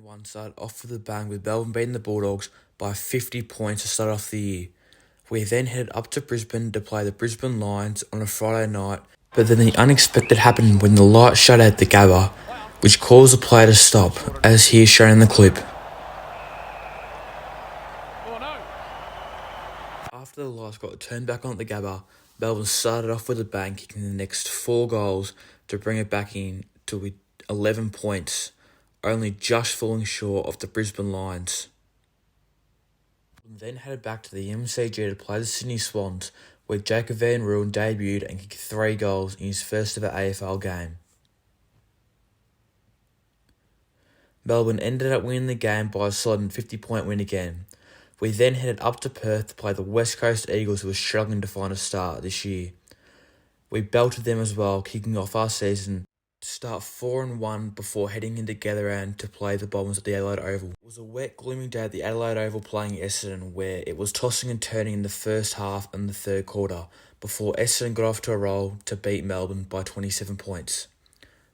Round 1 started off with a bang with Melbourne beating the Bulldogs by 50 points to start off the year. We then headed up to Brisbane to play the Brisbane Lions on a Friday night, but then the unexpected happened when the light shut out the Gabba, which caused the play to stop, as here shown in the clip. After the lights got turned back on at the Gabba, Melbourne started off with a bang, kicking the next 4 goals to bring it back in to 11 points, only just falling short of the Brisbane Lions. Then headed back to the MCG to play the Sydney Swans, where Jacob van Rooyen debuted and kicked 3 goals in his first ever AFL game. Melbourne ended up winning the game by a solid 50-point win again. We then headed up to Perth to play the West Coast Eagles, who were struggling to find a start this year. We belted them as well, kicking off our season to start 4-1 before heading into Gatherround to play the Bombers at the Adelaide Oval. It was a wet, gloomy day at the Adelaide Oval playing Essendon, where it was tossing and turning in the first half and the third quarter, before Essendon got off to a roll to beat Melbourne by 27 points.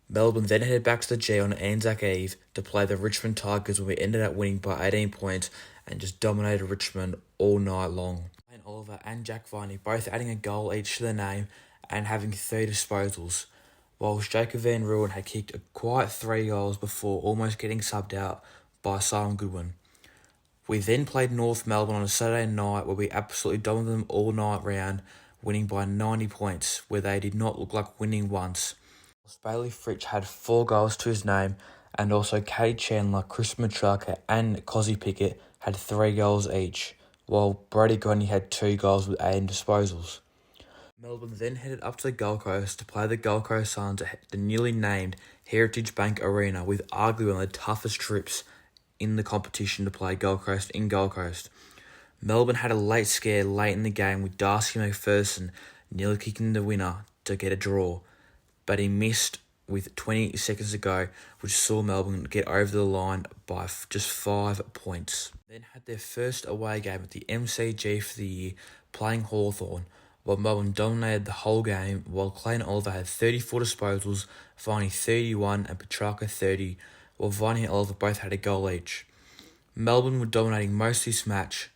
Melbourne then headed back to the G on Anzac Eve to play the Richmond Tigers, where we ended up winning by 18 points and just dominated Richmond all night long. Wayne Oliver and Jack Viney both adding a goal each to their name and having 3 disposals, whilst Jacob van Rooyen had kicked a quiet 3 goals before almost getting subbed out by Simon Goodwin. We then played North Melbourne on a Saturday night, where we absolutely dominated them all night round, winning by 90 points, where they did not look like winning once. Bailey had 4 goals to his name, and also Katie Chandler, Chris Matraka and Cozzy Pickett had 3 goals each, while Brody Grundy had 2 goals with 8 disposals. Melbourne then headed up to the Gold Coast to play the Gold Coast Suns at the newly named Heritage Bank Arena, with arguably one of the toughest trips in the competition to play Gold Coast in Gold Coast. Melbourne had a late scare late in the game, with Darcy McPherson nearly kicking the winner to get a draw, but he missed with 20 seconds to go, which saw Melbourne get over the line by just 5 points. Then had their first away game at the MCG for the year, playing Hawthorn, while Melbourne dominated the whole game, while Clayton Oliver had 34 disposals, Viney 31 and Petrarca 30, while Viney and Oliver both had a goal each. Melbourne were dominating most of this match,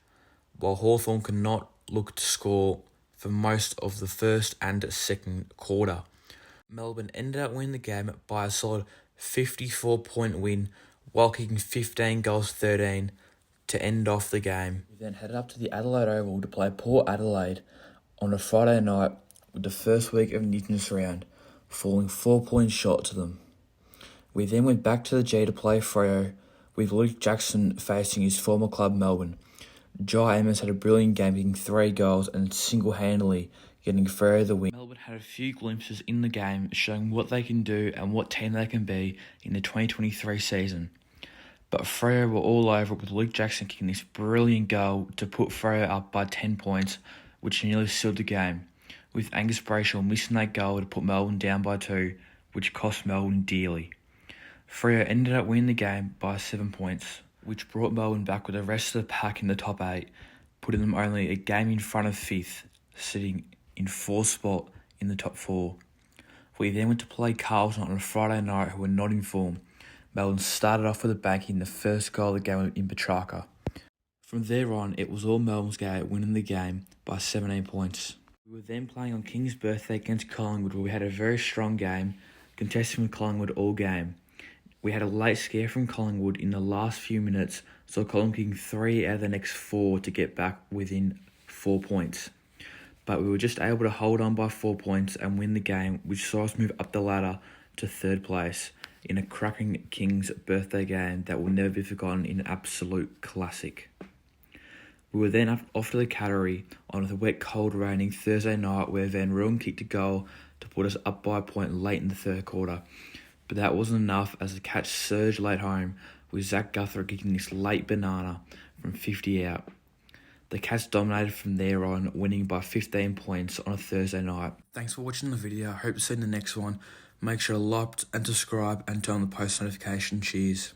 while Hawthorn could not look to score for most of the first and second quarter. Melbourne ended up winning the game by a solid 54-point win, while kicking 15 goals 13 to end off the game. We then headed up to the Adelaide Oval to play Port Adelaide on a Friday night with the first week of Indigenous round, falling 4 points short to them. We then went back to the G to play Freo, with Luke Jackson facing his former club Melbourne. Jai Amos had a brilliant game, kicking 3 goals and single-handedly getting Freo the win. Melbourne had a few glimpses in the game, showing what they can do and what team they can be in the 2023 season. But Freo were all over it, with Luke Jackson kicking this brilliant goal to put Freo up by 10 points, which nearly sealed the game, with Angus Brayshaw missing that goal to put Melbourne down by 2, which cost Melbourne dearly. Freo ended up winning the game by 7 points, which brought Melbourne back with the rest of the pack in the top 8, putting them only a game in front of 5th, sitting in 4th spot in the top 4. We then went to play Carlton on a Friday night, who were not in form. Melbourne started off with a bang in the first goal of the game in Petrarca. From there on, it was all Melbourne's go, winning the game by 17 points. We were then playing on King's birthday against Collingwood, where we had a very strong game, contesting with Collingwood all game. We had a late scare from Collingwood in the last few minutes, so Collingwood kicking 3 out of the next 4 to get back within 4 points. But we were just able to hold on by 4 points and win the game, which saw us move up the ladder to 3rd place in a cracking King's birthday game that will never be forgotten, in an absolute classic. We were then off to the Cattery on a wet, cold, raining Thursday night, where Van Rooyen kicked a goal to put us up by a point late in the third quarter. But that wasn't enough, as the Cats surged late home, with Zach Guthrie kicking this late banana from 50 out. The Cats dominated from there on, winning by 15 points on a Thursday night. Thanks for watching the video. I hope to see you in the next one. Make sure to like and subscribe and turn on the post notification. Cheers.